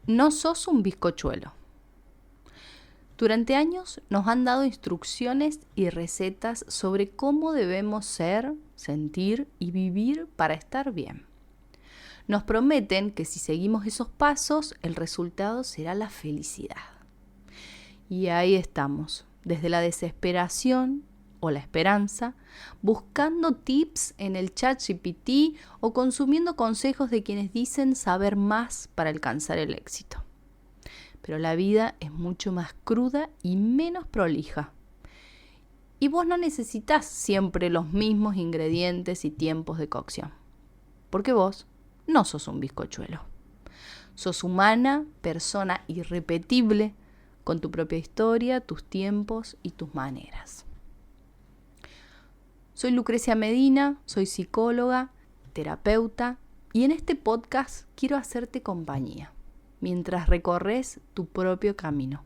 No sos un bizcochuelo. Durante años nos han dado instrucciones y recetas sobre cómo debemos ser, sentir y vivir para estar bien. Nos prometen que si seguimos esos pasos, el resultado será la felicidad. Y ahí estamos, desde la desesperación o la esperanza, buscando tips en el chat GPT o consumiendo consejos de quienes dicen saber más para alcanzar el éxito. Pero la vida es mucho más cruda y menos prolija. Y vos no necesitas siempre los mismos ingredientes y tiempos de cocción. Porque vos no sos un bizcochuelo. Sos humana, persona irrepetible, con tu propia historia, tus tiempos y tus maneras. Soy Lucrecia Medina, soy psicóloga, terapeuta, y en este podcast quiero hacerte compañía mientras recorres tu propio camino.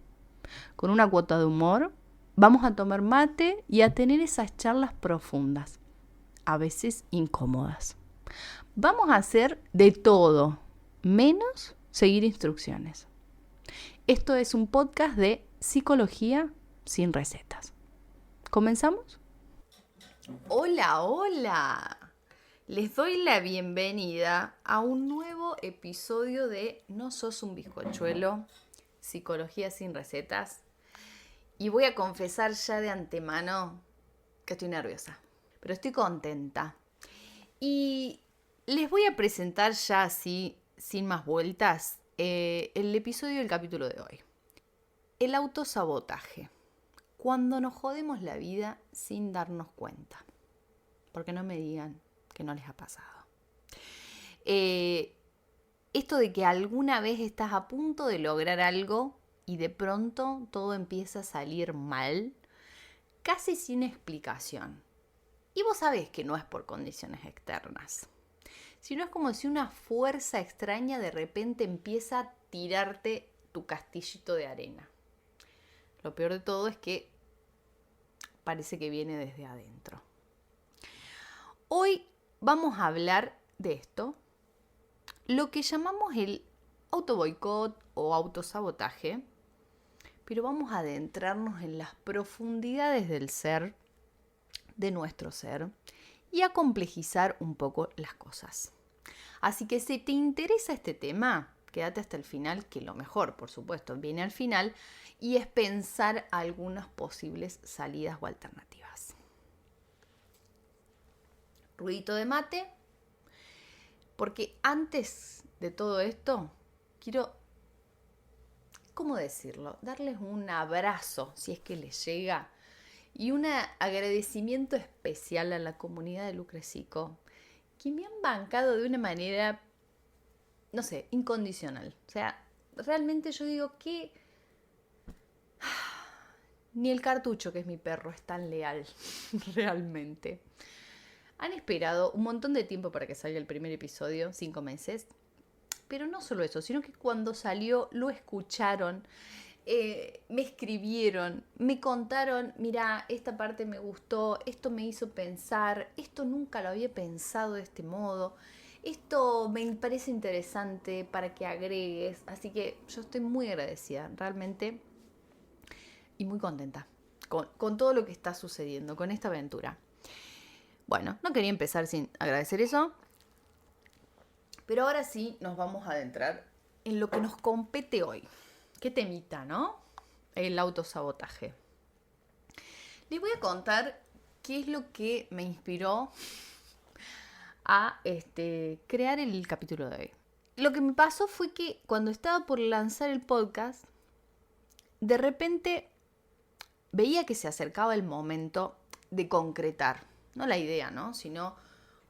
Con una cuota de humor, vamos a tomar mate y a tener esas charlas profundas, a veces incómodas. Vamos a hacer de todo, menos seguir instrucciones. Esto es un podcast de psicología sin recetas. ¿Comenzamos? Hola, hola. Les doy la bienvenida a un nuevo episodio de No sos un bizcochuelo, psicología sin recetas. Y voy a confesar ya de antemano que estoy nerviosa, pero estoy contenta. Y les voy a presentar ya así, sin más vueltas, el episodio del capítulo de hoy. El autosabotaje. Cuando nos jodemos la vida sin darnos cuenta. Porque no me digan que no les ha pasado. Esto de que alguna vez estás a punto de lograr algo y de pronto todo empieza a salir mal, casi sin explicación. Y vos sabés que no es por condiciones externas, sino es como si una fuerza extraña de repente empieza a tirarte tu castillito de arena. Lo peor de todo es que parece que viene desde adentro. Hoy vamos a hablar de esto, lo que llamamos el autoboicot o autosabotaje, pero vamos a adentrarnos en las profundidades del ser, de nuestro ser, y a complejizar un poco las cosas. Así que si te interesa este tema, quédate hasta el final, que lo mejor, por supuesto, viene al final, y es pensar algunas posibles salidas o alternativas. Ruidito de mate, porque antes de todo esto, quiero, ¿cómo decirlo? Darles un abrazo, si es que les llega, y un agradecimiento especial a la comunidad de Lucrecico, que me han bancado de una manera, no sé, incondicional. O sea, realmente yo digo que ni el cartucho, que es mi perro, es tan leal, realmente. Han esperado un montón de tiempo para que salga el primer episodio, 5 meses. Pero no solo eso, sino que cuando salió lo escucharon, me escribieron, me contaron, mira, esta parte me gustó, esto me hizo pensar, esto nunca lo había pensado de este modo, esto me parece interesante para que agregues. Así que yo estoy muy agradecida, realmente, y muy contenta con todo lo que está sucediendo, con esta aventura. Bueno, no quería empezar sin agradecer eso, pero ahora sí nos vamos a adentrar en lo que nos compete hoy. Qué temita, ¿no? El autosabotaje. Les voy a contar qué es lo que me inspiró a crear el capítulo de hoy. Lo que me pasó fue que cuando estaba por lanzar el podcast, de repente veía que se acercaba el momento de concretar. No la idea, ¿no? Sino,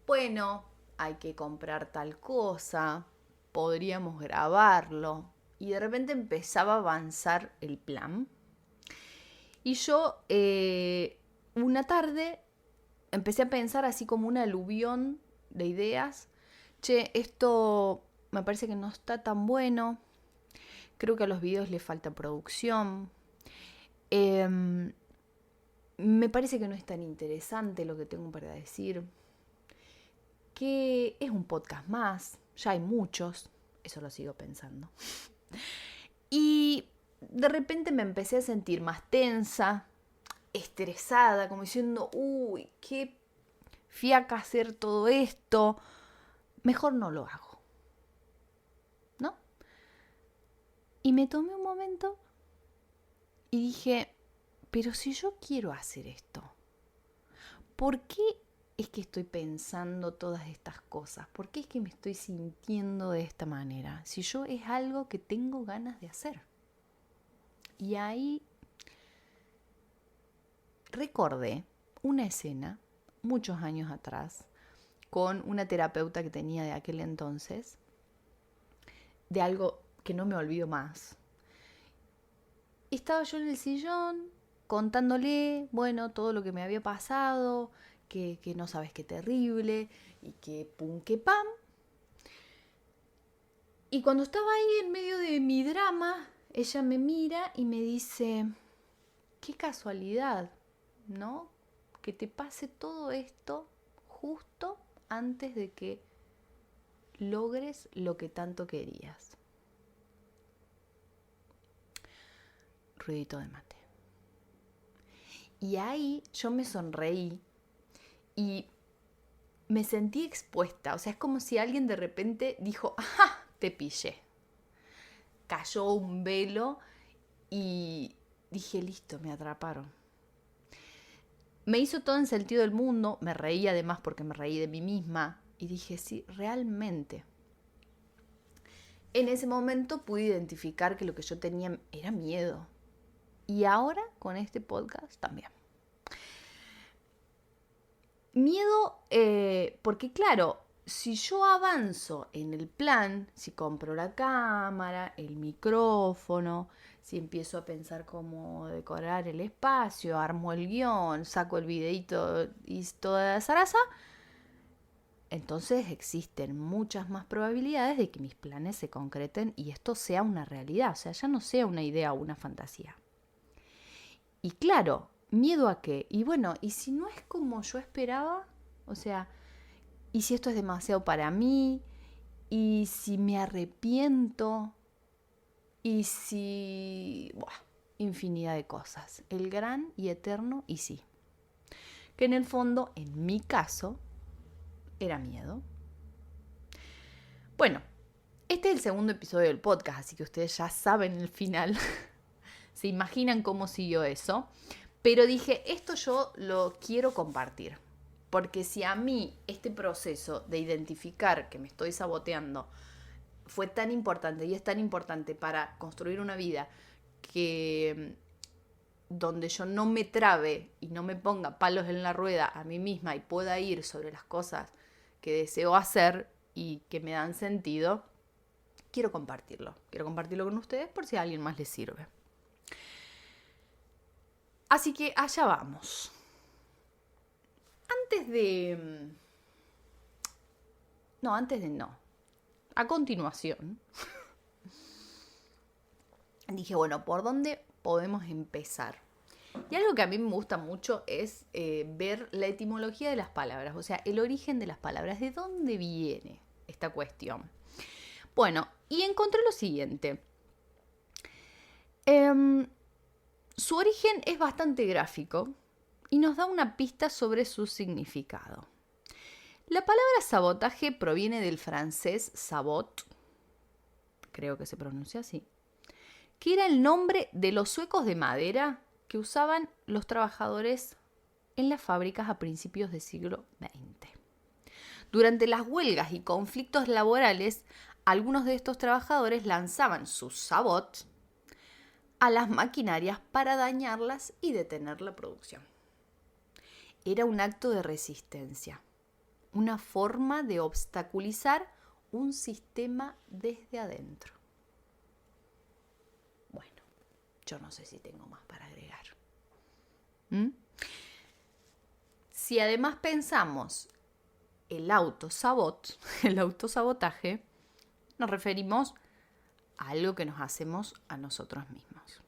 bueno, hay que comprar tal cosa, podríamos grabarlo. Y de repente empezaba a avanzar el plan. Y yo una tarde empecé a pensar así como un aluvión de ideas. Che, esto me parece que no está tan bueno. Creo que a los videos le falta producción. Me parece que no es tan interesante lo que tengo para decir. Que es un podcast más. Ya hay muchos. Eso lo sigo pensando. Y de repente me empecé a sentir más tensa, estresada, como diciendo, uy, qué fiaca hacer todo esto, mejor no lo hago, ¿no? Y me tomé un momento y dije, pero si yo quiero hacer esto, ¿por qué es que estoy pensando todas estas cosas? ¿Por qué es que me estoy sintiendo de esta manera? Si yo es algo que tengo ganas de hacer. Y ahí recordé una escena, muchos años atrás, con una terapeuta que tenía de aquel entonces, de algo que no me olvido más. Estaba yo en el sillón contándole, bueno, todo lo que me había pasado, que no sabes qué terrible, y que pum, que pam. Y cuando estaba ahí en medio de mi drama, ella me mira y me dice, qué casualidad, ¿no? Que te pase todo esto justo antes de que logres lo que tanto querías. Ruidito de mate. Y ahí yo me sonreí y me sentí expuesta. O sea, es como si alguien de repente dijo, ¡ajá! Te pillé. Cayó un velo y dije, listo, me atraparon. Me hizo todo el sentido del mundo, me reí además porque me reí de mí misma y dije, sí, realmente. En ese momento pude identificar que lo que yo tenía era miedo. Y ahora con este podcast también. Miedo, porque claro, si yo avanzo en el plan, si compro la cámara, el micrófono, si empiezo a pensar cómo decorar el espacio, armo el guión, saco el videito y toda la zaraza, entonces existen muchas más probabilidades de que mis planes se concreten y esto sea una realidad, o sea, ya no sea una idea o una fantasía. Y claro, ¿miedo a qué? Y bueno, ¿y si no es como yo esperaba? O sea, ¿y si esto es demasiado para mí? ¿Y si me arrepiento? ¿Y si...? Buah, infinidad de cosas. El gran y eterno y sí. Que en el fondo, en mi caso, era miedo. Bueno, este es el segundo episodio del podcast, así que ustedes ya saben el final. Se imaginan cómo siguió eso. Pero dije, esto yo lo quiero compartir. Porque si a mí este proceso de identificar que me estoy saboteando fue tan importante y es tan importante para construir una vida que donde yo no me trabe y no me ponga palos en la rueda a mí misma y pueda ir sobre las cosas que deseo hacer y que me dan sentido, quiero compartirlo. Quiero compartirlo con ustedes por si a alguien más les sirve. Así que allá vamos. A continuación, dije, bueno, ¿por dónde podemos empezar? Y algo que a mí me gusta mucho es ver la etimología de las palabras, o sea, el origen de las palabras, de dónde viene esta cuestión. Bueno, y encontré lo siguiente. Su origen es bastante gráfico y nos da una pista sobre su significado. La palabra sabotaje proviene del francés sabot, creo que se pronuncia así, que era el nombre de los zuecos de madera que usaban los trabajadores en las fábricas a principios del siglo XX. Durante las huelgas y conflictos laborales, algunos de estos trabajadores lanzaban sus sabot a las maquinarias para dañarlas y detener la producción. Era un acto de resistencia, una forma de obstaculizar un sistema desde adentro. Bueno, yo no sé si tengo más para agregar. Si además pensamos el autosabotaje, nos referimos a algo que nos hacemos a nosotros mismos.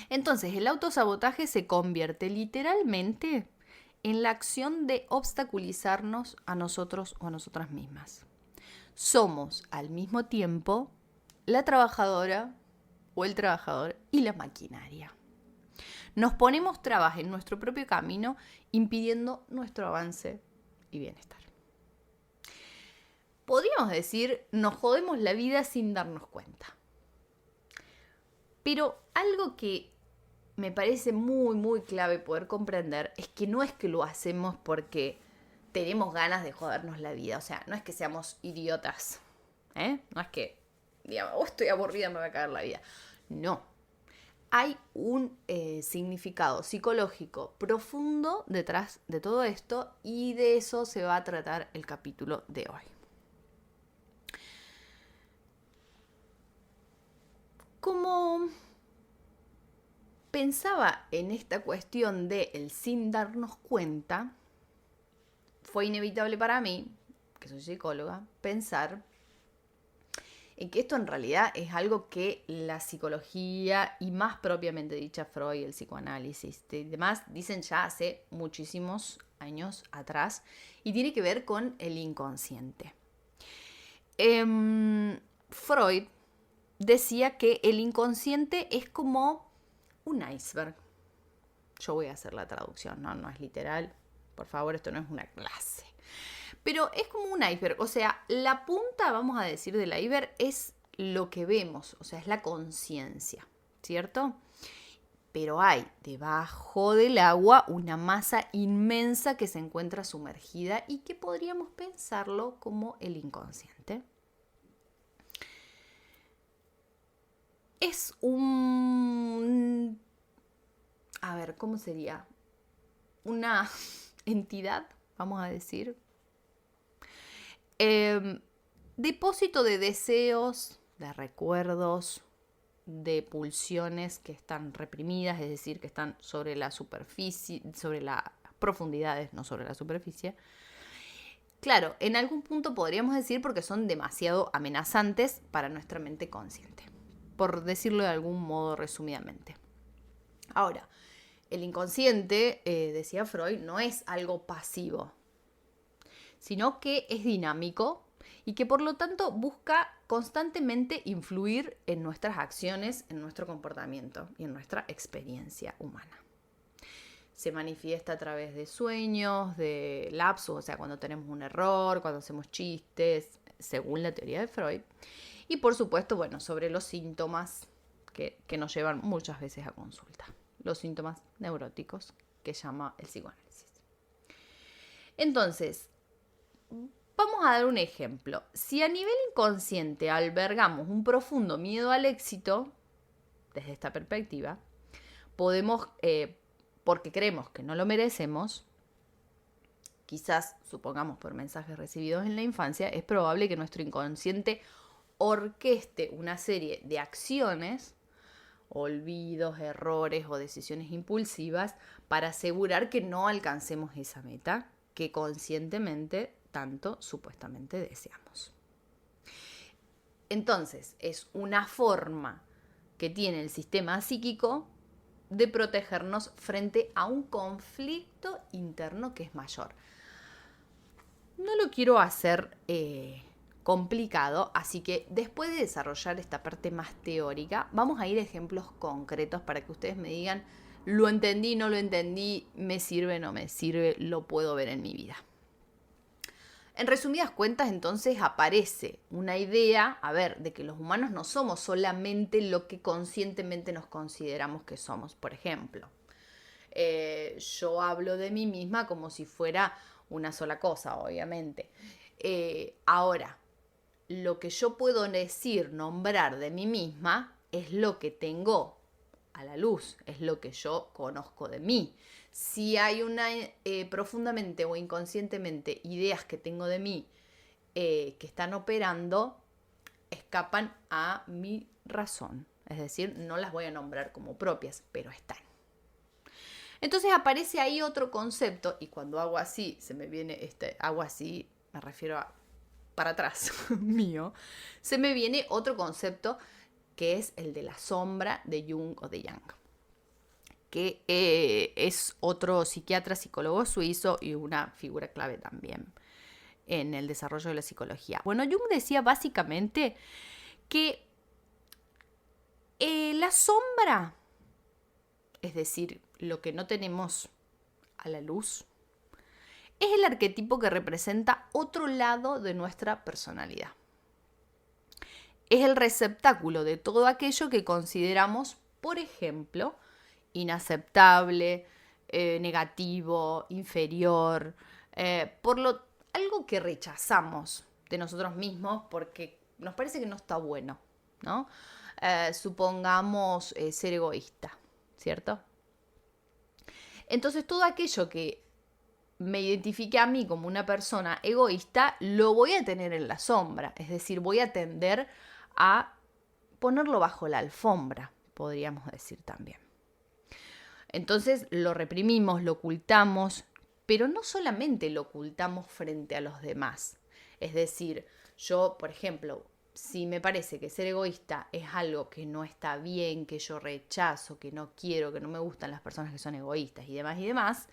Entonces, el autosabotaje se convierte literalmente en la acción de obstaculizarnos a nosotros o a nosotras mismas. Somos al mismo tiempo la trabajadora o el trabajador y la maquinaria. Nos ponemos trabas en nuestro propio camino, impidiendo nuestro avance y bienestar. Podríamos decir, nos jodemos la vida sin darnos cuenta. Pero algo que me parece muy, muy clave poder comprender es que no es que lo hacemos porque tenemos ganas de jodernos la vida. O sea, no es que seamos idiotas. No es que, digamos, estoy aburrida, me va a caer la vida. No. Hay un significado psicológico profundo detrás de todo esto y de eso se va a tratar el capítulo de hoy. Como pensaba en esta cuestión de el sin darnos cuenta, fue inevitable para mí, que soy psicóloga, pensar en que esto en realidad es algo que la psicología y más propiamente dicha Freud, el psicoanálisis y demás dicen ya hace muchísimos años atrás y tiene que ver con el inconsciente. Freud decía que el inconsciente es como un iceberg. Yo voy a hacer la traducción, no es literal. Por favor, esto no es una clase. Pero es como un iceberg. O sea, la punta, vamos a decir, del iceberg es lo que vemos. O sea, es la conciencia, ¿cierto? Pero hay debajo del agua una masa inmensa que se encuentra sumergida y que podríamos pensarlo como el inconsciente. Es ¿cómo sería? Una entidad, vamos a decir. Depósito de deseos, de recuerdos, de pulsiones que están reprimidas, es decir, que están sobre la superficie, sobre las profundidades, no sobre la superficie. Claro, en algún punto podríamos decir porque son demasiado amenazantes para nuestra mente consciente, por decirlo de algún modo resumidamente. Ahora, el inconsciente, decía Freud, no es algo pasivo, sino que es dinámico y que por lo tanto busca constantemente influir en nuestras acciones, en nuestro comportamiento y en nuestra experiencia humana. Se manifiesta a través de sueños, de lapsus, o sea, cuando tenemos un error, cuando hacemos chistes, según la teoría de Freud. Y por supuesto, sobre los síntomas que nos llevan muchas veces a consulta. Los síntomas neuróticos que llama el psicoanálisis. Entonces, vamos a dar un ejemplo. Si a nivel inconsciente albergamos un profundo miedo al éxito, desde esta perspectiva, podemos, porque creemos que no lo merecemos, quizás, supongamos por mensajes recibidos en la infancia, es probable que nuestro inconsciente orqueste una serie de acciones, olvidos, errores o decisiones impulsivas para asegurar que no alcancemos esa meta que conscientemente tanto supuestamente deseamos. Entonces, es una forma que tiene el sistema psíquico de protegernos frente a un conflicto interno que es mayor. No lo quiero hacer complicado, así que después de desarrollar esta parte más teórica, vamos a ir a ejemplos concretos para que ustedes me digan, lo entendí, no lo entendí, me sirve, no me sirve, lo puedo ver en mi vida. En resumidas cuentas, entonces, aparece una idea, de que los humanos no somos solamente lo que conscientemente nos consideramos que somos. Por ejemplo, yo hablo de mí misma como si fuera una sola cosa, obviamente. Ahora, lo que yo puedo decir, nombrar de mí misma, es lo que tengo a la luz, es lo que yo conozco de mí. Si hay profundamente o inconscientemente ideas que tengo de mí que están operando, escapan a mi razón. Es decir, no las voy a nombrar como propias, pero están. Entonces aparece ahí otro concepto, y cuando hago así, se me viene hago así, me refiero a para atrás mío, se me viene otro concepto que es el de la sombra de Jung o de Jung, que es otro psiquiatra, psicólogo suizo y una figura clave también en el desarrollo de la psicología. Bueno, Jung decía básicamente que La sombra, es decir, lo que no tenemos a la luz, es el arquetipo que representa otro lado de nuestra personalidad. Es el receptáculo de todo aquello que consideramos, por ejemplo, inaceptable, negativo, inferior, algo que rechazamos de nosotros mismos porque nos parece que no está bueno, ¿no? Supongamos ser egoísta, ¿cierto? Entonces todo aquello que me identifique a mí como una persona egoísta, lo voy a tener en la sombra, es decir, voy a tender a ponerlo bajo la alfombra, podríamos decir también. Entonces lo reprimimos, lo ocultamos, pero no solamente lo ocultamos frente a los demás. Es decir, yo, por ejemplo, si me parece que ser egoísta es algo que no está bien, que yo rechazo, que no quiero, que no me gustan las personas que son egoístas y demás,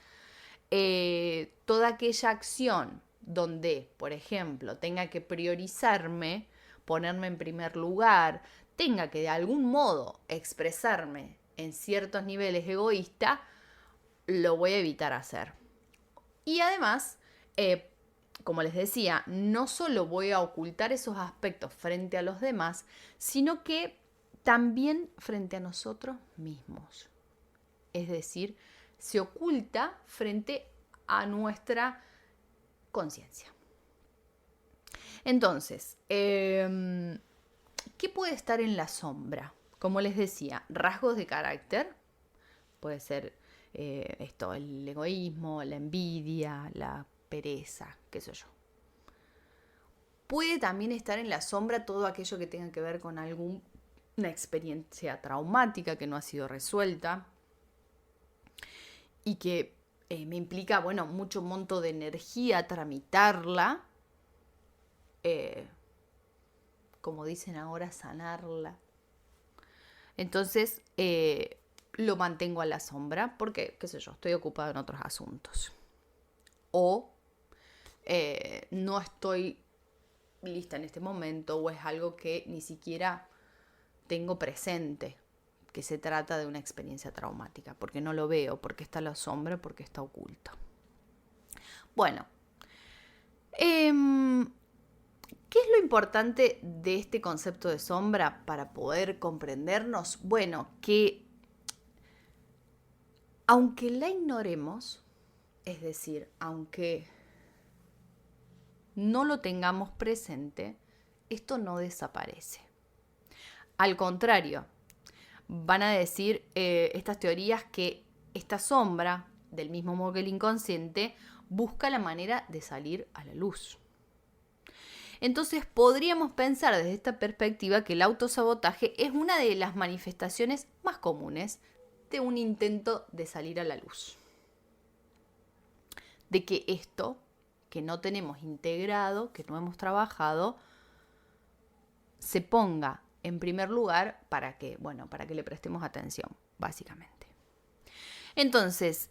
toda aquella acción donde, por ejemplo, tenga que priorizarme, ponerme en primer lugar, tenga que de algún modo expresarme en ciertos niveles egoísta, lo voy a evitar hacer. Y además, como les decía, no solo voy a ocultar esos aspectos frente a los demás, sino que también frente a nosotros mismos. Es decir, se oculta frente a nuestra conciencia. Entonces, ¿qué puede estar en la sombra? Como les decía, rasgos de carácter. Puede ser el egoísmo, la envidia, la pereza, qué sé yo. Puede también estar en la sombra todo aquello que tenga que ver con alguna experiencia traumática que no ha sido resuelta y que me implica, mucho monto de energía tramitarla, como dicen ahora, sanarla. Entonces, lo mantengo a la sombra porque, qué sé yo, estoy ocupada en otros asuntos. O no estoy lista en este momento, o es algo que ni siquiera tengo presente, que se trata de una experiencia traumática, porque no lo veo, porque está a la sombra, porque está oculto. Bueno, ¿qué es lo importante de este concepto de sombra para poder comprendernos? Bueno, que aunque la ignoremos, es decir, aunque no lo tengamos presente, esto no desaparece. Al contrario, van a decir estas teorías que esta sombra, del mismo modo que el inconsciente, busca la manera de salir a la luz. Entonces podríamos pensar desde esta perspectiva que el autosabotaje es una de las manifestaciones más comunes de un intento de salir a la luz. De que esto que no tenemos integrado, que no hemos trabajado, se ponga en primer lugar para que le prestemos atención, básicamente. Entonces,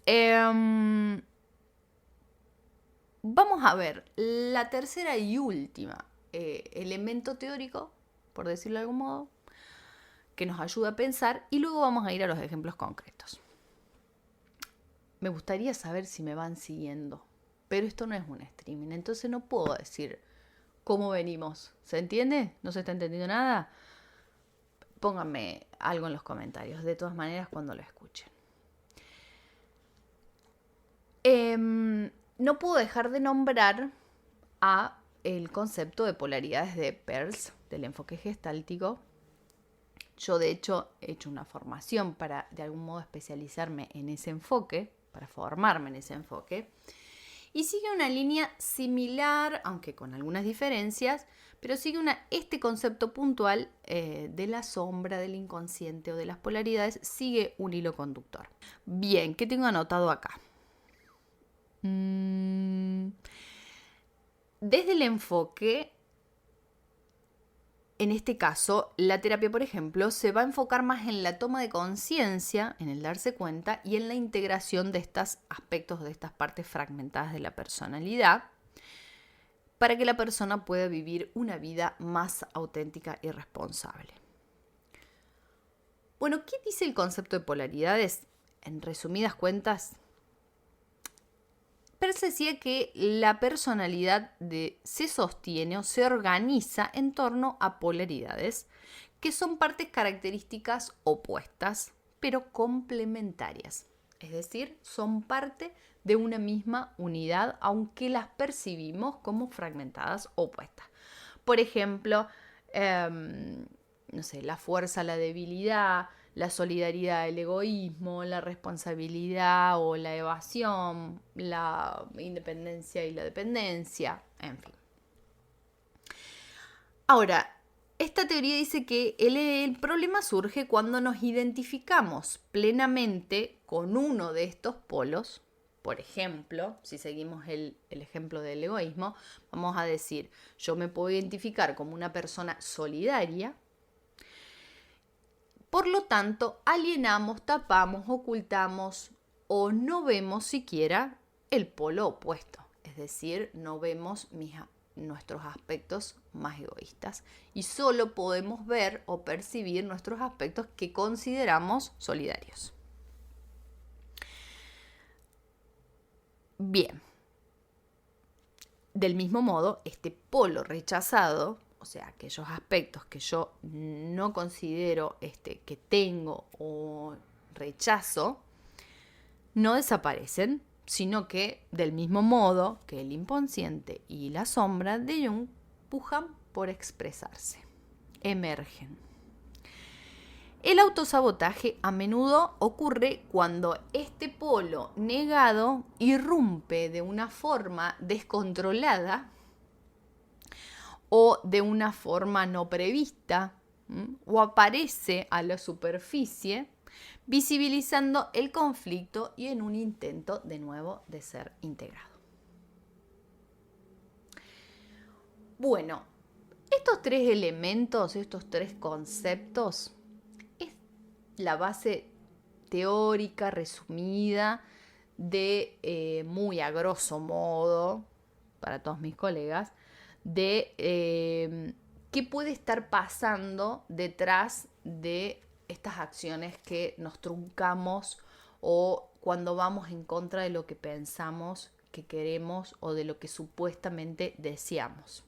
vamos a ver la tercera y última elemento teórico, por decirlo de algún modo, que nos ayuda a pensar, y luego vamos a ir a los ejemplos concretos. Me gustaría saber si me van siguiendo, pero esto no es un streaming, entonces no puedo decir cómo venimos. ¿Se entiende? ¿No se está entendiendo nada? Pónganme algo en los comentarios, de todas maneras, cuando lo escuchen. No puedo dejar de nombrar a el concepto de polaridades de Peirce, del enfoque gestáltico. Yo, de hecho, he hecho una formación para, de algún modo, especializarme en ese enfoque, para formarme en ese enfoque. Y sigue una línea similar, aunque con algunas diferencias, pero sigue este concepto puntual de la sombra, del inconsciente o de las polaridades, sigue un hilo conductor. Bien, ¿qué tengo anotado acá? Desde el enfoque, en este caso, la terapia, por ejemplo, se va a enfocar más en la toma de conciencia, en el darse cuenta y en la integración de estos aspectos, de estas partes fragmentadas de la personalidad, para que la persona pueda vivir una vida más auténtica y responsable. Bueno, ¿qué dice el concepto de polaridades? En resumidas cuentas, Peirce decía que la personalidad se sostiene o se organiza en torno a polaridades, que son partes características opuestas, pero complementarias. Es decir, son parte de una misma unidad, aunque las percibimos como fragmentadas opuestas. Por ejemplo, no sé, la fuerza, la debilidad, la solidaridad, el egoísmo, la responsabilidad o la evasión, la independencia y la dependencia, en fin. Ahora, esta teoría dice que el problema surge cuando nos identificamos plenamente con uno de estos polos. Por ejemplo, si seguimos el ejemplo del egoísmo, vamos a decir, yo me puedo identificar como una persona solidaria. Por lo tanto, alienamos, tapamos, ocultamos o no vemos siquiera el polo opuesto. Es decir, no vemos nuestros aspectos más egoístas y solo podemos ver o percibir nuestros aspectos que consideramos solidarios. Bien, del mismo modo, este polo rechazado, o sea, aquellos aspectos que yo no considero que tengo o rechazo, no desaparecen, sino que del mismo modo que el inconsciente y la sombra de Jung pujan por expresarse, emergen. El autosabotaje a menudo ocurre cuando este polo negado irrumpe de una forma descontrolada o de una forma no prevista, o aparece a la superficie, visibilizando el conflicto y en un intento de nuevo de ser integrado. Bueno, estos tres elementos, estos tres conceptos, es la base teórica resumida de, muy a grosso modo, para todos mis colegas, de qué puede estar pasando detrás de estas acciones que nos truncamos o cuando vamos en contra de lo que pensamos que queremos o de lo que supuestamente deseamos.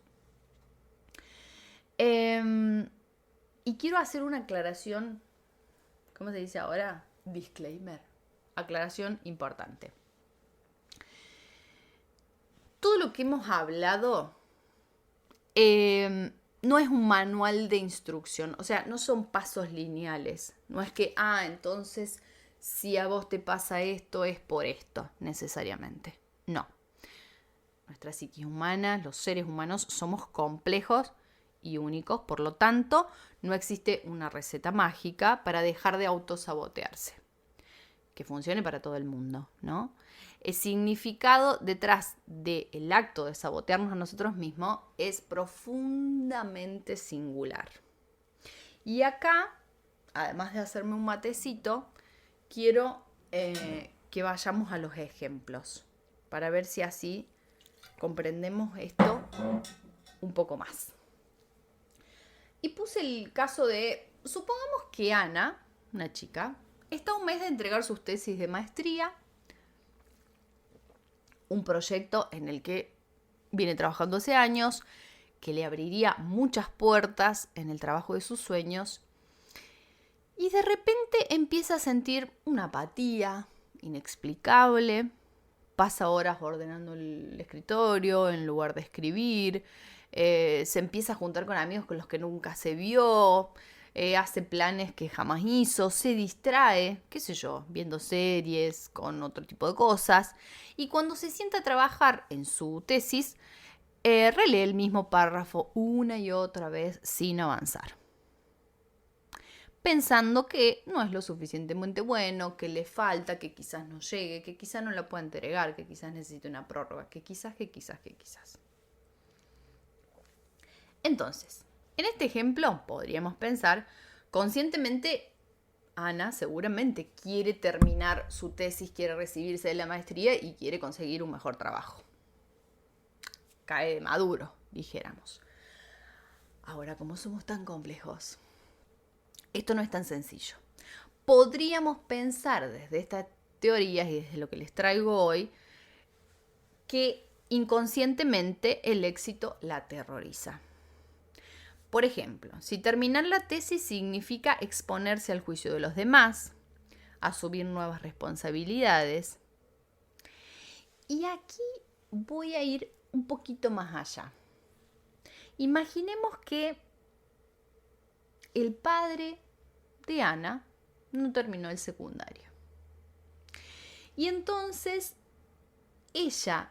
Y quiero hacer una aclaración, ¿cómo se dice ahora? Disclaimer. Aclaración importante. Todo lo que hemos hablado no es un manual de instrucción, o sea, no son pasos lineales. No es que, entonces, si a vos te pasa esto, es por esto, necesariamente. No. Nuestra psiquis humana, los seres humanos, somos complejos y únicos, por lo tanto, no existe una receta mágica para dejar de autosabotearse, que funcione para todo el mundo, ¿no? El significado detrás del acto de sabotearnos a nosotros mismos es profundamente singular. Y acá, además de hacerme un matecito, quiero que vayamos a los ejemplos para ver si así comprendemos esto un poco más. Y puse el caso de, supongamos que Ana, una chica, está a un mes de entregar sus tesis de maestría, un proyecto en el que viene trabajando hace años, que le abriría muchas puertas en el trabajo de sus sueños, y de repente empieza a sentir una apatía inexplicable, pasa horas ordenando el escritorio en lugar de escribir, se empieza a juntar con amigos con los que nunca se vio, hace planes que jamás hizo, se distrae, qué sé yo, viendo series, con otro tipo de cosas. Y cuando se sienta a trabajar en su tesis, relee el mismo párrafo una y otra vez sin avanzar, pensando que no es lo suficientemente bueno, que le falta, que quizás no llegue, que quizás no la pueda entregar, que quizás necesite una prórroga, que quizás. Entonces, en este ejemplo podríamos pensar, conscientemente Ana seguramente quiere terminar su tesis, quiere recibirse de la maestría y quiere conseguir un mejor trabajo. Cae de maduro, dijéramos. Ahora, como somos tan complejos, esto no es tan sencillo. podríamos pensar desde estas teorías y desde lo que les traigo hoy, que inconscientemente el éxito la aterroriza. Por ejemplo, si terminar la tesis significa exponerse al juicio de los demás, asumir nuevas responsabilidades. Y aquí voy a ir un poquito más allá. Imaginemos que el padre de Ana no terminó el secundario. Y entonces ella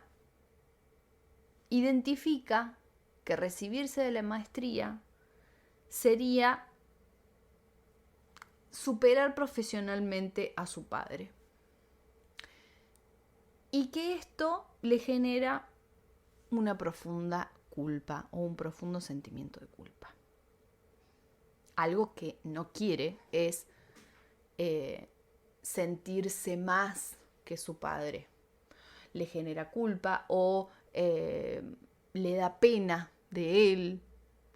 identifica que recibirse de la maestría sería superar profesionalmente a su padre. Y que esto le genera una profunda culpa o un profundo sentimiento de culpa. Algo que no quiere es sentirse más que su padre. Le genera culpa o le da pena de él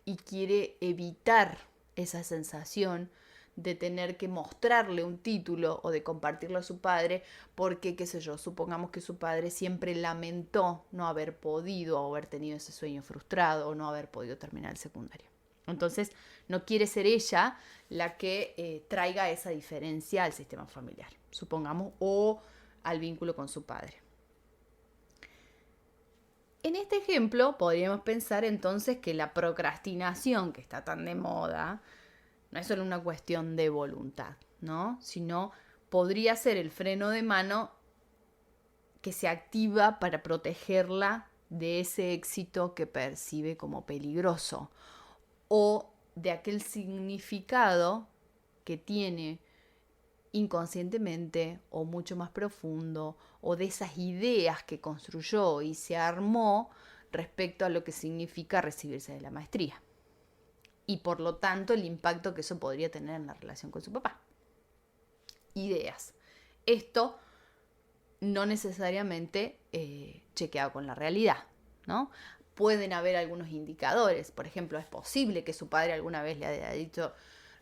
y quiere evitar esa sensación de tener que mostrarle un título o de compartirlo a su padre porque, qué sé yo, supongamos que su padre siempre lamentó no haber podido o haber tenido ese sueño frustrado o no haber podido terminar el secundario. Entonces, no quiere ser ella la que traiga esa diferencia al sistema familiar, supongamos, o al vínculo con su padre. En este ejemplo, podríamos pensar entonces que la procrastinación, que está tan de moda, no es solo una cuestión de voluntad, ¿no? Sino podría ser el freno de mano que se activa para protegerla de ese éxito que percibe como peligroso o de aquel significado que tiene inconscientemente o mucho más profundo o de esas ideas que construyó y se armó respecto a lo que significa recibirse de la maestría. Y por lo tanto el impacto que eso podría tener en la relación con su papá. Ideas. Esto no necesariamente chequeado con la realidad, ¿no? Pueden haber algunos indicadores. Por ejemplo, es posible que su padre alguna vez le haya dicho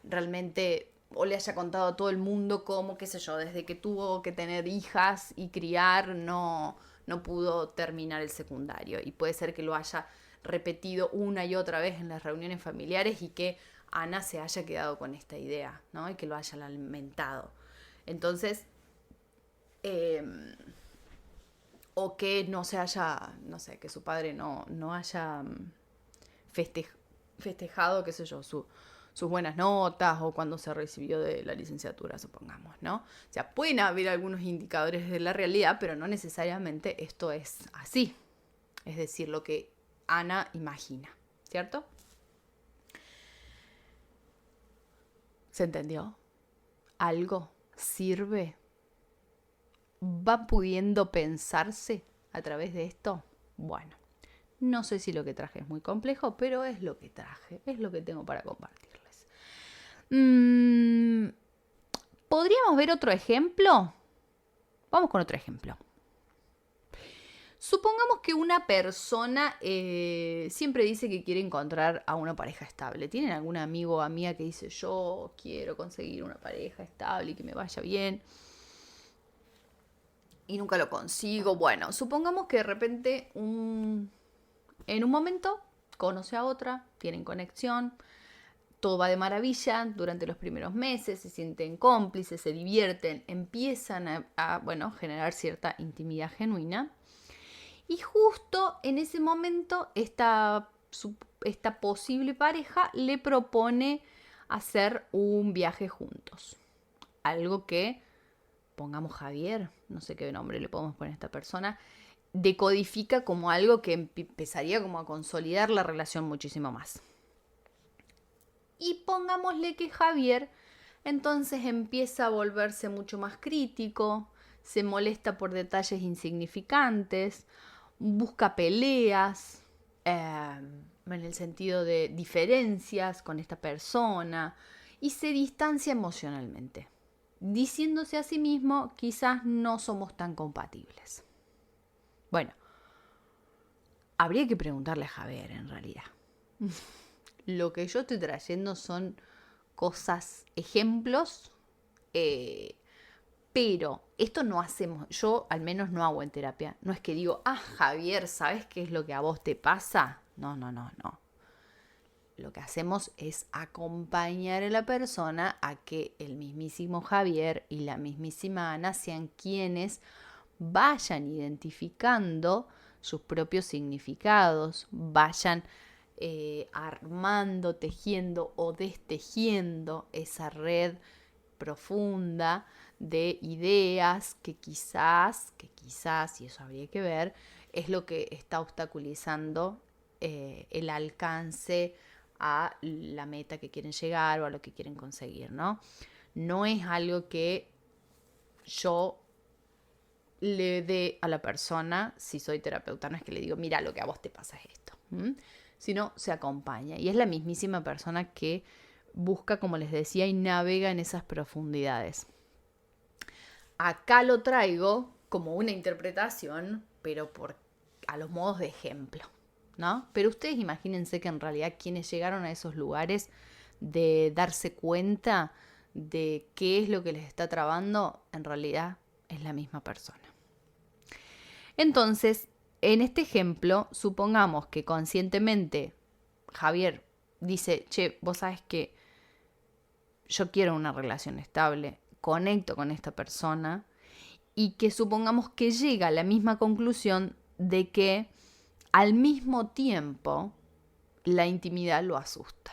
realmente o le haya contado a todo el mundo cómo, qué sé yo, desde que tuvo que tener hijas y criar no pudo terminar el secundario. Y puede ser que lo haya repetido una y otra vez en las reuniones familiares y que Ana se haya quedado con esta idea, ¿no? Y que lo haya lamentado. Entonces, o que no se haya, no sé, que su padre no haya festejado, qué sé yo, sus buenas notas o cuando se recibió de la licenciatura, supongamos, ¿no? O sea, pueden haber algunos indicadores de la realidad, pero no necesariamente esto es así. Es decir, lo que Ana imagina, ¿cierto? ¿Se entendió? ¿Algo sirve? ¿Va pudiendo pensarse a través de esto? Bueno, no sé si lo que traje es muy complejo, pero es lo que traje, es lo que tengo para compartirles. ¿Podríamos ver otro ejemplo? Vamos con otro ejemplo. Supongamos que una persona siempre dice que quiere encontrar a una pareja estable. ¿Tienen algún amigo o amiga que dice yo quiero conseguir una pareja estable y que me vaya bien? Y nunca lo consigo. Bueno, supongamos que de repente en un momento conoce a otra, tienen conexión, todo va de maravilla durante los primeros meses, se sienten cómplices, se divierten, empiezan a generar cierta intimidad genuina. Y justo en ese momento esta posible pareja le propone hacer un viaje juntos. Algo que, pongamos Javier, no sé qué nombre le podemos poner a esta persona, decodifica como algo que empezaría como a consolidar la relación muchísimo más. Y pongámosle que Javier entonces empieza a volverse mucho más crítico, se molesta por detalles insignificantes, busca peleas en el sentido de diferencias con esta persona y se distancia emocionalmente, diciéndose a sí mismo quizás no somos tan compatibles. Bueno, habría que preguntarle a Javier en realidad. Lo que yo estoy trayendo son cosas, ejemplos Pero esto no hacemos, yo al menos no hago en terapia. No es que digo, Javier, ¿sabes qué es lo que a vos te pasa? No. Lo que hacemos es acompañar a la persona a que el mismísimo Javier y la mismísima Ana sean quienes vayan identificando sus propios significados, vayan armando, tejiendo o destejiendo esa red profunda de ideas que quizás, y eso habría que ver, es lo que está obstaculizando el alcance a la meta que quieren llegar o a lo que quieren conseguir, ¿no? No es algo que yo le dé a la persona, si soy terapeuta, no es que le digo, mira, lo que a vos te pasa es esto, sino se acompaña. Y es la mismísima persona que busca, como les decía, y navega en esas profundidades. Acá lo traigo como una interpretación, pero a los modos de ejemplo, ¿no? Pero ustedes imagínense que en realidad quienes llegaron a esos lugares de darse cuenta de qué es lo que les está trabando, en realidad es la misma persona. Entonces, en este ejemplo, supongamos que conscientemente Javier dice, che, vos sabes que yo quiero una relación estable, conecto con esta persona, y que supongamos que llega a la misma conclusión de que al mismo tiempo la intimidad lo asusta.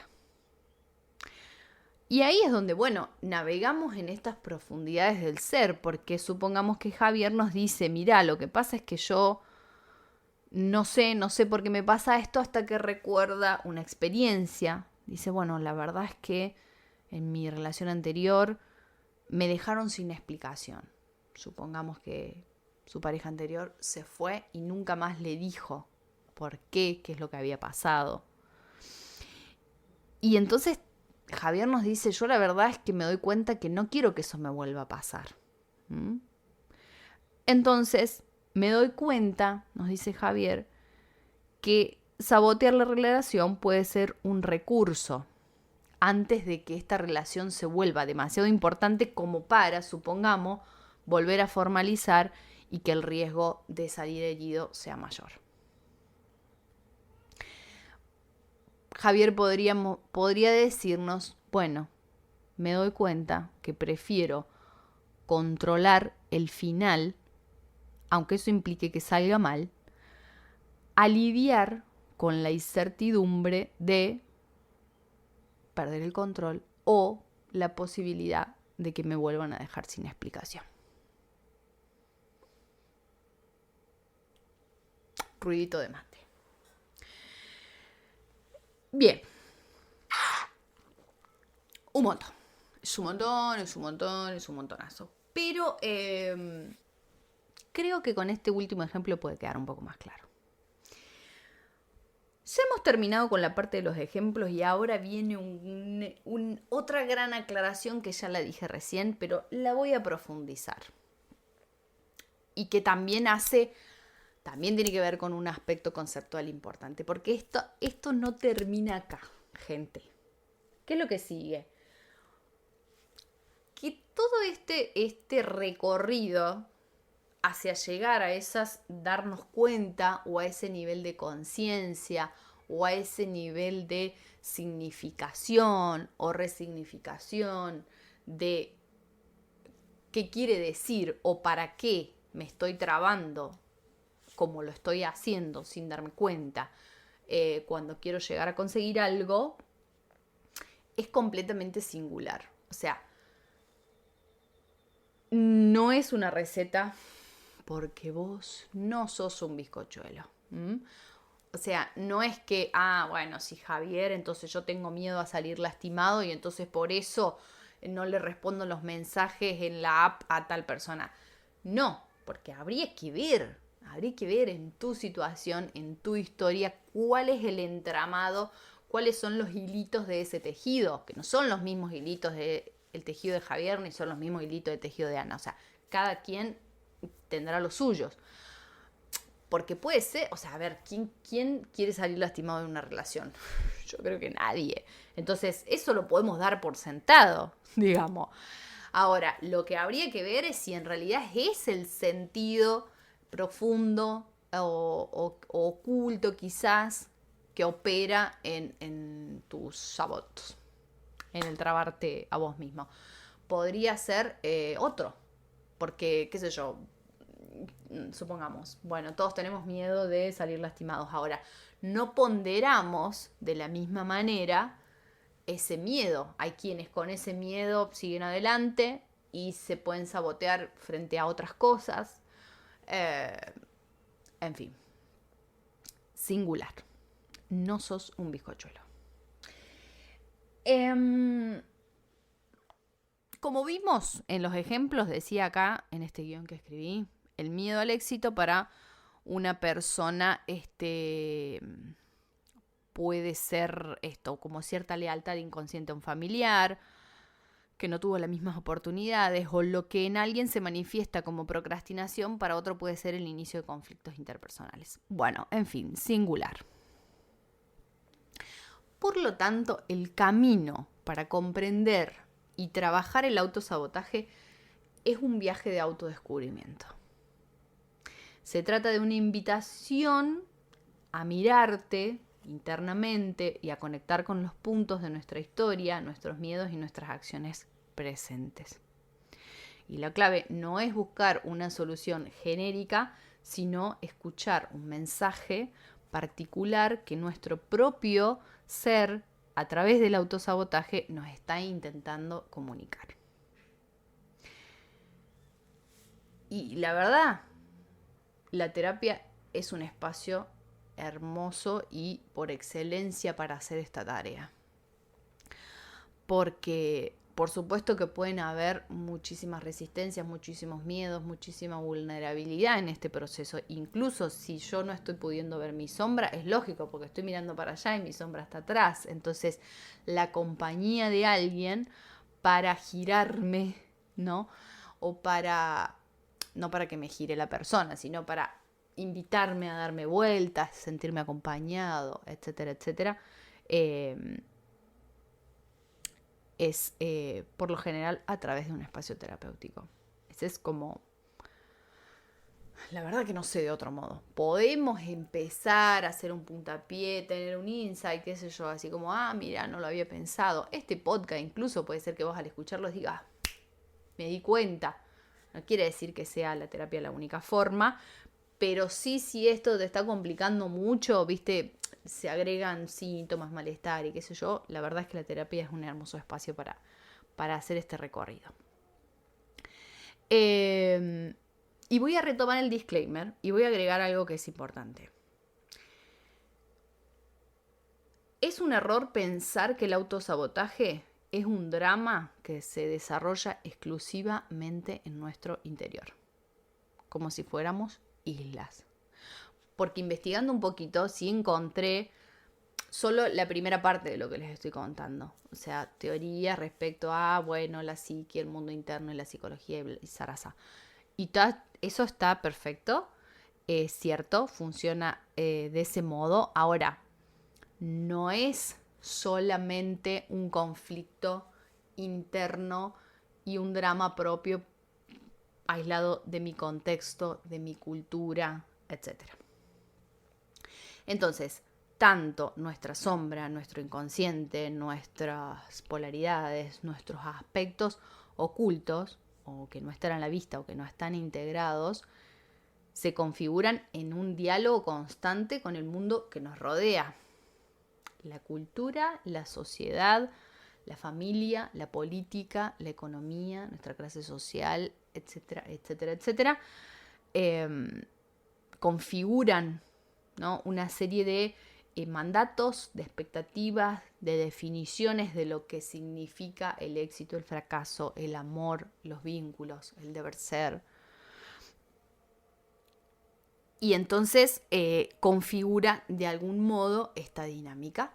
Y ahí es donde, bueno, navegamos en estas profundidades del ser, porque supongamos que Javier nos dice, mirá, lo que pasa es que yo no sé por qué me pasa esto, hasta que recuerda una experiencia. Dice, bueno, la verdad es que en mi relación anterior me dejaron sin explicación. Supongamos que su pareja anterior se fue y nunca más le dijo por qué es lo que había pasado. Y entonces Javier nos dice, yo la verdad es que me doy cuenta que no quiero que eso me vuelva a pasar. Entonces me doy cuenta, nos dice Javier, que sabotear la relación puede ser un recurso antes de que esta relación se vuelva demasiado importante como para, supongamos, volver a formalizar y que el riesgo de salir herido sea mayor. Javier podría decirnos, bueno, me doy cuenta que prefiero controlar el final, aunque eso implique que salga mal, a lidiar con la incertidumbre de perder el control o la posibilidad de que me vuelvan a dejar sin explicación. Ruidito de mate. Bien. Un montón. Es un montonazo. Pero creo que con este último ejemplo puede quedar un poco más claro. Ya hemos terminado con la parte de los ejemplos y ahora viene otra gran aclaración que ya la dije recién, pero la voy a profundizar. Y que también tiene que ver con un aspecto conceptual importante, porque esto no termina acá, gente. ¿Qué es lo que sigue? Que todo este recorrido hacia llegar a darnos cuenta o a ese nivel de conciencia o a ese nivel de significación o resignificación de qué quiere decir o para qué me estoy trabando como lo estoy haciendo sin darme cuenta cuando quiero llegar a conseguir algo, es completamente singular. O sea, no es una receta porque vos no sos un bizcochuelo. O sea, no es que, bueno, si Javier, entonces yo tengo miedo a salir lastimado y entonces por eso no le respondo los mensajes en la app a tal persona. No, porque habría que ver en tu situación, en tu historia, cuál es el entramado, cuáles son los hilitos de ese tejido, que no son los mismos hilitos del tejido de Javier, ni son los mismos hilitos del tejido de Ana. O sea, cada quien tendrá los suyos. Porque puede ser, o sea, a ver, ¿quién quiere salir lastimado de una relación? Yo creo que nadie. Entonces, eso lo podemos dar por sentado, digamos. Ahora, lo que habría que ver es si en realidad es el sentido profundo o oculto quizás que opera en tus sabots, en el trabarte a vos mismo. Podría ser otro, porque, qué sé yo, supongamos, bueno, todos tenemos miedo de salir lastimados. Ahora, no ponderamos de la misma manera ese miedo. Hay quienes con ese miedo siguen adelante y se pueden sabotear frente a otras cosas. En fin, singular. No sos un bizcochuelo. Como vimos en los ejemplos, decía acá en este guión que escribí, el miedo al éxito para una persona puede ser esto, como cierta lealtad inconsciente a un familiar, que no tuvo las mismas oportunidades, o lo que en alguien se manifiesta como procrastinación, para otro puede ser el inicio de conflictos interpersonales. Bueno, en fin, singular. Por lo tanto, el camino para comprender y trabajar el autosabotaje es un viaje de autodescubrimiento. Se trata de una invitación a mirarte internamente y a conectar con los puntos de nuestra historia, nuestros miedos y nuestras acciones presentes. Y la clave no es buscar una solución genérica, sino escuchar un mensaje particular que nuestro propio ser, a través del autosabotaje, nos está intentando comunicar. Y la verdad, la terapia es un espacio hermoso y por excelencia para hacer esta tarea. Porque por supuesto que pueden haber muchísimas resistencias, muchísimos miedos, muchísima vulnerabilidad en este proceso. Incluso si yo no estoy pudiendo ver mi sombra, es lógico porque estoy mirando para allá y mi sombra está atrás. Entonces, la compañía de alguien para girarme, ¿no? O para, no para que me gire la persona, sino para invitarme a darme vueltas, sentirme acompañado, etcétera, etcétera, es por lo general a través de un espacio terapéutico. Ese es como, la verdad que no sé de otro modo. Podemos empezar a hacer un puntapié, tener un insight, qué sé yo, así como, mira, no lo había pensado. Este podcast incluso puede ser que vos al escucharlo digas, me di cuenta. No quiere decir que sea la terapia la única forma, pero sí, si esto te está complicando mucho, viste, se agregan síntomas, malestar y qué sé yo, la verdad es que la terapia es un hermoso espacio para hacer este recorrido. Y voy a retomar el disclaimer y voy a agregar algo que es importante. Es un error pensar que el autosabotaje es un drama que se desarrolla exclusivamente en nuestro interior, como si fuéramos islas. Porque investigando un poquito, sí encontré solo la primera parte de lo que les estoy contando. O sea, teoría respecto a, bueno, la psique, el mundo interno y la psicología y zaraza. Y eso está perfecto, es cierto, funciona de ese modo. Ahora, no es solamente un conflicto interno y un drama propio aislado de mi contexto, de mi cultura, etc. Entonces, tanto nuestra sombra, nuestro inconsciente, nuestras polaridades, nuestros aspectos ocultos, o que no están a la vista o que no están integrados, se configuran en un diálogo constante con el mundo que nos rodea. La cultura, la sociedad, la familia, la política, la economía, nuestra clase social, etcétera, etcétera, etcétera, configuran, ¿no?, una serie de mandatos, de expectativas, de definiciones de lo que significa el éxito, el fracaso, el amor, los vínculos, el deber ser. Y entonces configura de algún modo esta dinámica.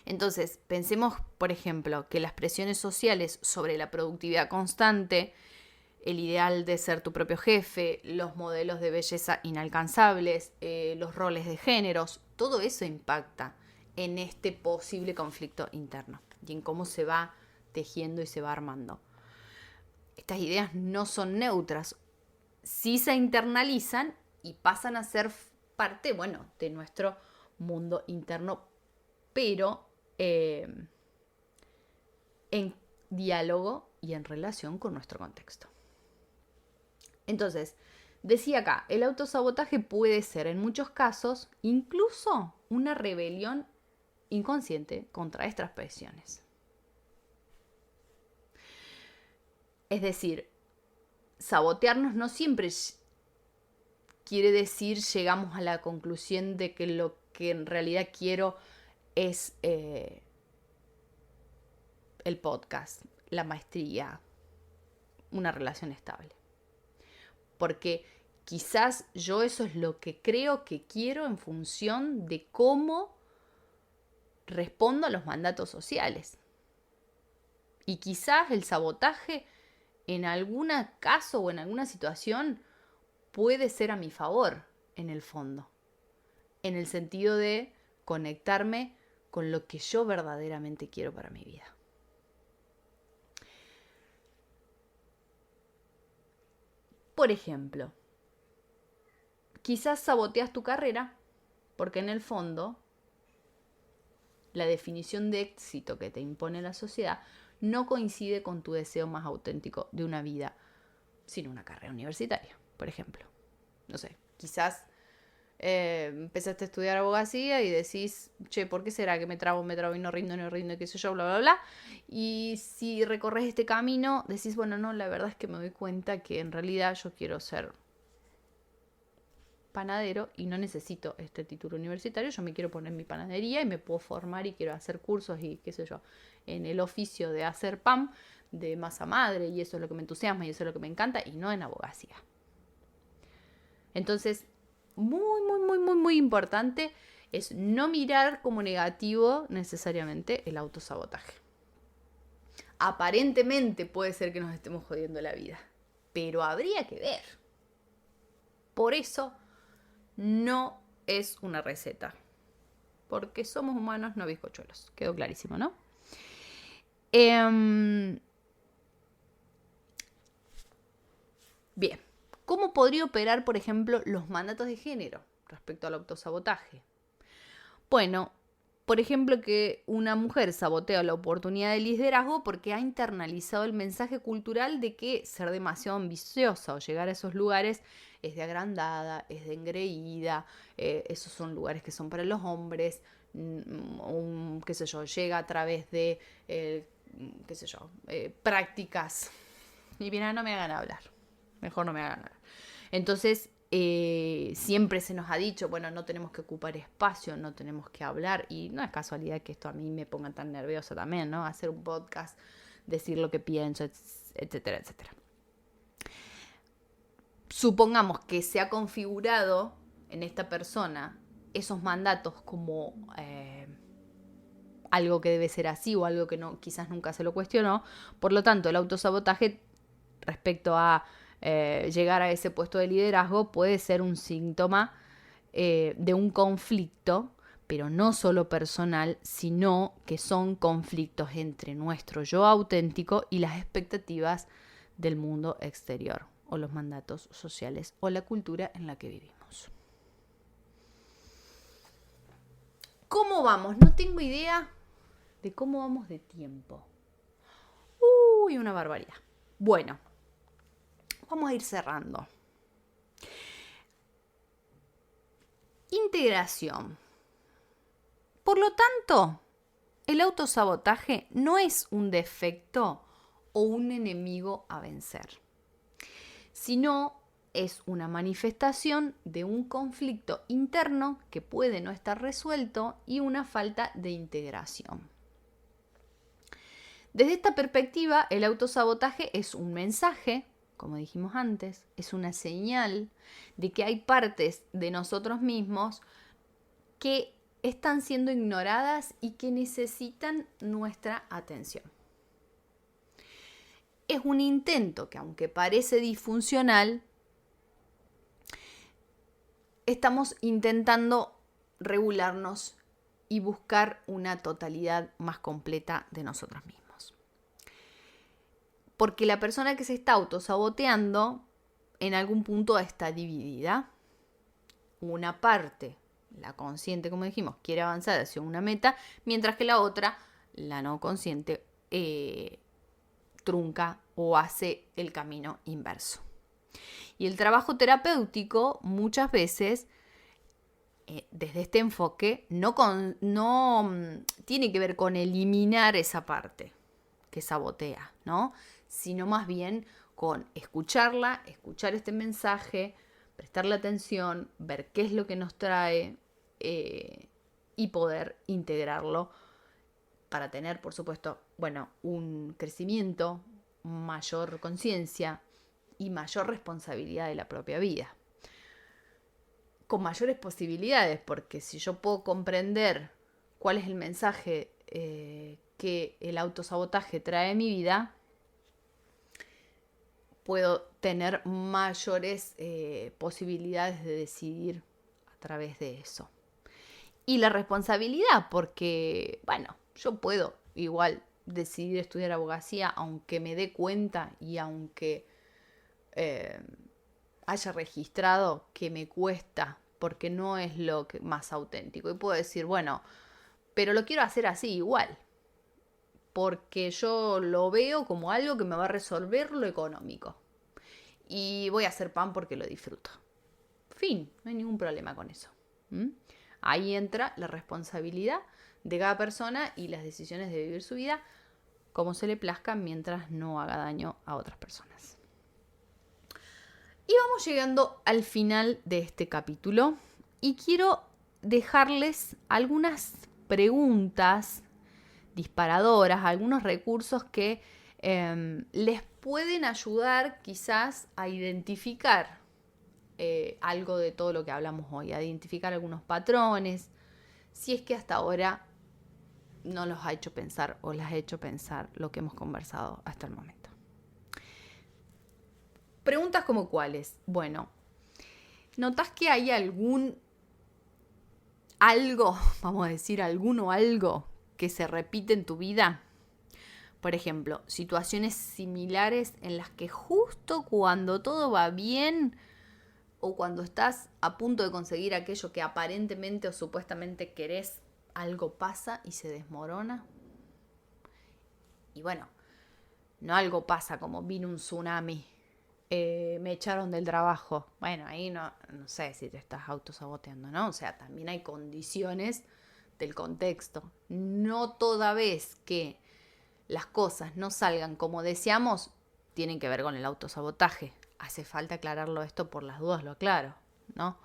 Entonces, pensemos, por ejemplo, que las presiones sociales sobre la productividad constante, el ideal de ser tu propio jefe, los modelos de belleza inalcanzables, los roles de géneros, todo eso impacta en este posible conflicto interno y en cómo se va tejiendo y se va armando. Estas ideas no son neutras, sí se internalizan y pasan a ser parte, bueno, de nuestro mundo interno, pero en diálogo y en relación con nuestro contexto. Entonces, decía acá, el autosabotaje puede ser en muchos casos incluso una rebelión inconsciente contra estas presiones. Es decir, sabotearnos no siempre quiere decir llegamos a la conclusión de que lo que en realidad quiero es el podcast, la maestría, una relación estable. Porque quizás yo eso es lo que creo que quiero en función de cómo respondo a los mandatos sociales. Y quizás el sabotaje en algún caso o en alguna situación puede ser a mi favor, en el fondo. En el sentido de conectarme con lo que yo verdaderamente quiero para mi vida. Por ejemplo, quizás saboteas tu carrera porque en el fondo la definición de éxito que te impone la sociedad no coincide con tu deseo más auténtico de una vida sin una carrera universitaria, por ejemplo. No sé, quizás empezaste a estudiar abogacía y decís, che, ¿por qué será que me trabo y no rindo, qué sé yo, bla, bla, bla? Y si recorres este camino, decís, bueno, no, la verdad es que me doy cuenta que en realidad yo quiero ser panadero y no necesito este título universitario, yo me quiero poner mi panadería y me puedo formar y quiero hacer cursos y qué sé yo, en el oficio de hacer pan de masa madre y eso es lo que me entusiasma y eso es lo que me encanta y no en abogacía. Entonces, muy importante es no mirar como negativo necesariamente el autosabotaje. Aparentemente puede ser que nos estemos jodiendo la vida, pero habría que ver. Por eso no es una receta, porque somos humanos, no bizcochuelos. Quedó clarísimo, ¿no? Bien, ¿cómo podría operar, por ejemplo, los mandatos de género respecto al autosabotaje? Bueno, por ejemplo, que una mujer sabotea la oportunidad de liderazgo porque ha internalizado el mensaje cultural de que ser demasiado ambiciosa o llegar a esos lugares es de agrandada, es de engreída, esos son lugares que son para los hombres, qué sé yo, llega a través de, qué sé yo, prácticas. Y mira, no me hagan hablar, mejor no me hagan hablar. Entonces, siempre se nos ha dicho, bueno, no tenemos que ocupar espacio, no tenemos que hablar, y no es casualidad que esto a mí me ponga tan nerviosa también, ¿no? Hacer un podcast, decir lo que pienso, etcétera, etcétera. Supongamos que se ha configurado en esta persona esos mandatos como algo que debe ser así o algo que no, quizás nunca se lo cuestionó. Por lo tanto, el autosabotaje respecto a llegar a ese puesto de liderazgo puede ser un síntoma de un conflicto, pero no solo personal, sino que son conflictos entre nuestro yo auténtico y las expectativas del mundo exterior, o los mandatos sociales, o la cultura en la que vivimos. ¿Cómo vamos? No tengo idea de cómo vamos de tiempo. Uy, una barbaridad. Bueno, vamos a ir cerrando. Integración. Por lo tanto, el autosabotaje no es un defecto o un enemigo a vencer, sino es una manifestación de un conflicto interno que puede no estar resuelto y una falta de integración. Desde esta perspectiva, el autosabotaje es un mensaje, como dijimos antes, es una señal de que hay partes de nosotros mismos que están siendo ignoradas y que necesitan nuestra atención. Es un intento que, aunque parece disfuncional, estamos intentando regularnos y buscar una totalidad más completa de nosotros mismos. Porque la persona que se está autosaboteando en algún punto está dividida. Una parte, la consciente, como dijimos, quiere avanzar hacia una meta, mientras que la otra, la no consciente, trunca o hace el camino inverso. Y el trabajo terapéutico muchas veces, desde este enfoque, no tiene que ver con eliminar esa parte que sabotea, ¿no? Sino más bien con escucharla, escuchar este mensaje, prestarle atención, ver qué es lo que nos trae y poder integrarlo para tener, por supuesto, un crecimiento, mayor conciencia y mayor responsabilidad de la propia vida. Con mayores posibilidades, porque si yo puedo comprender cuál es el mensaje que el autosabotaje trae a mi vida, puedo tener mayores posibilidades de decidir a través de eso. Y la responsabilidad, porque, yo puedo igual decidir estudiar abogacía, aunque me dé cuenta y aunque haya registrado que me cuesta, porque no es lo más auténtico. Y puedo decir, pero lo quiero hacer así igual, porque yo lo veo como algo que me va a resolver lo económico. Y voy a hacer pan porque lo disfruto. Fin, no hay ningún problema con eso. Ahí entra la responsabilidad de cada persona y las decisiones de vivir su vida como se le plazca mientras no haga daño a otras personas. Y vamos llegando al final de este capítulo y quiero dejarles algunas preguntas disparadoras, algunos recursos que les pueden ayudar quizás a identificar algo de todo lo que hablamos hoy, a identificar algunos patrones, si es que hasta ahora no los ha hecho pensar o las ha hecho pensar lo que hemos conversado hasta el momento. Preguntas como cuáles. ¿Notás que hay algo que se repite en tu vida? Por ejemplo, situaciones similares en las que justo cuando todo va bien o cuando estás a punto de conseguir aquello que aparentemente o supuestamente querés, algo pasa y se desmorona. Y no algo pasa como vino un tsunami, me echaron del trabajo. Ahí no sé si te estás autosaboteando, ¿no? O sea, también hay condiciones del contexto. No toda vez que las cosas no salgan como deseamos, tienen que ver con el autosabotaje. Hace falta aclararlo esto, por las dudas lo aclaro, ¿no?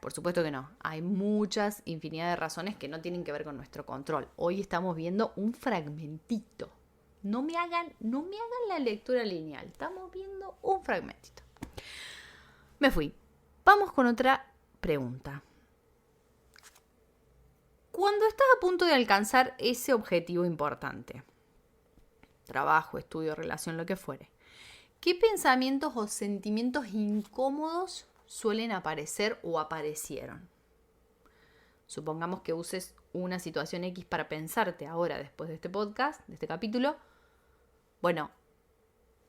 Por supuesto que no. Hay muchas, infinidad de razones que no tienen que ver con nuestro control. Hoy estamos viendo un fragmentito. No me hagan la lectura lineal. Estamos viendo un fragmentito. Me fui. Vamos con otra pregunta. Cuando estás a punto de alcanzar ese objetivo importante, trabajo, estudio, relación, lo que fuere, ¿qué pensamientos o sentimientos incómodos suelen aparecer o aparecieron? Supongamos que uses una situación X para pensarte ahora, después de este podcast, de este capítulo.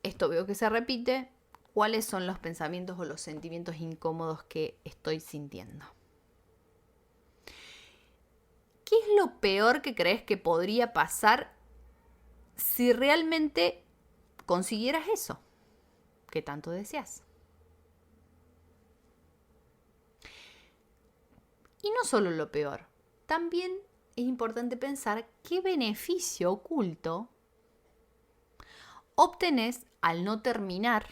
Esto veo que se repite. ¿Cuáles son los pensamientos o los sentimientos incómodos que estoy sintiendo? ¿Qué es lo peor que crees que podría pasar si realmente consiguieras eso que tanto deseas? Y no solo lo peor, también es importante pensar qué beneficio oculto obtenés al no terminar,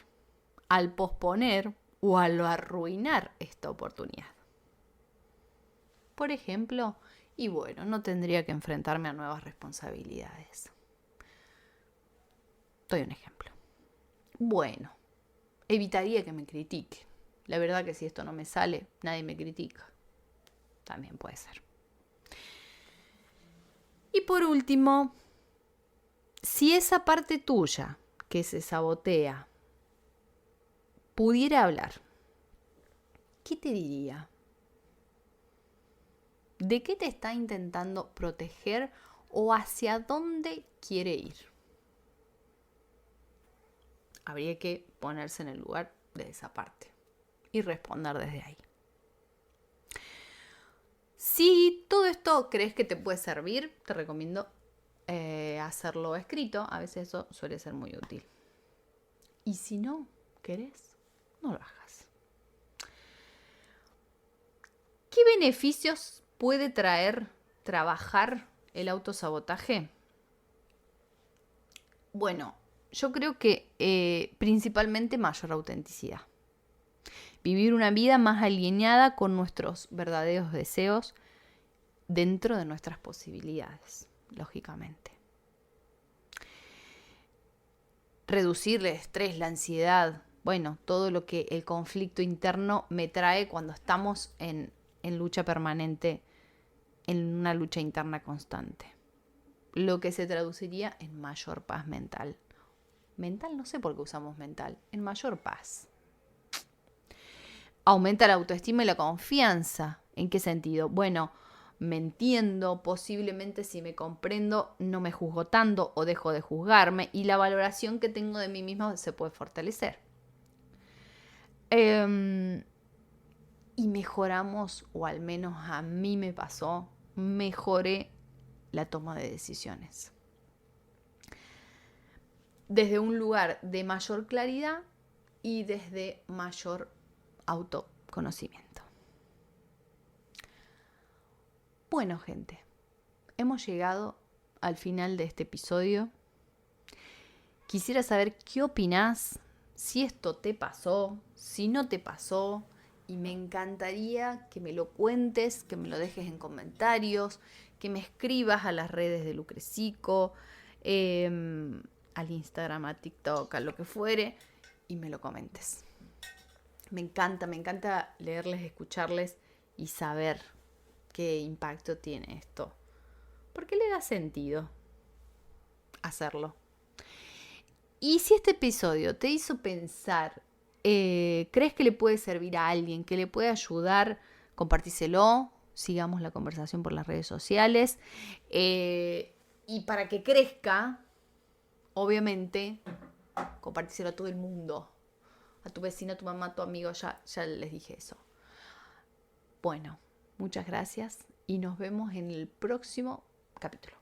al posponer o al arruinar esta oportunidad. Por ejemplo, no tendría que enfrentarme a nuevas responsabilidades. Doy un ejemplo. Evitaría que me critique. La verdad que si esto no me sale, nadie me critica. También puede ser. Y por último, si esa parte tuya que se sabotea pudiera hablar, ¿qué te diría? ¿De qué te está intentando proteger o hacia dónde quiere ir? habría que ponerse en el lugar de esa parte y responder desde ahí. Si todo esto crees que te puede servir, te recomiendo hacerlo escrito. A veces eso suele ser muy útil. Y si no querés, no lo hagas. ¿Qué beneficios puede traer trabajar el autosabotaje? Bueno, yo creo que principalmente mayor autenticidad. Vivir una vida más alineada con nuestros verdaderos deseos dentro de nuestras posibilidades, lógicamente. Reducir el estrés, la ansiedad, bueno, todo lo que el conflicto interno me trae cuando estamos en lucha permanente, en una lucha interna constante. Lo que se traduciría en mayor paz mental. Mental, no sé por qué usamos mental, en mayor paz. Aumenta la autoestima y la confianza. ¿En qué sentido? Bueno, me entiendo, posiblemente si me comprendo no me juzgo tanto o dejo de juzgarme y la valoración que tengo de mí misma se puede fortalecer. Y mejoramos, o al menos a mí me pasó, mejoré la toma de decisiones. Desde un lugar de mayor claridad y desde mayor autoconocimiento. Bueno, gente, hemos llegado al final de este episodio. Quisiera saber qué opinás, si esto te pasó, si no te pasó, y me encantaría que me lo cuentes, que me lo dejes en comentarios, que me escribas a las redes de Lucrecico, al Instagram, a TikTok, a lo que fuere, y me lo comentes. Me encanta leerles, escucharles y saber qué impacto tiene esto. ¿Por qué le da sentido hacerlo? Y si este episodio te hizo pensar, ¿crees que le puede servir a alguien, que le puede ayudar? Compartíselo, sigamos la conversación por las redes sociales. Y para que crezca, obviamente, compartíselo a todo el mundo. A tu vecino, a tu mamá, a tu amigo, ya les dije eso. Bueno, muchas gracias y nos vemos en el próximo capítulo.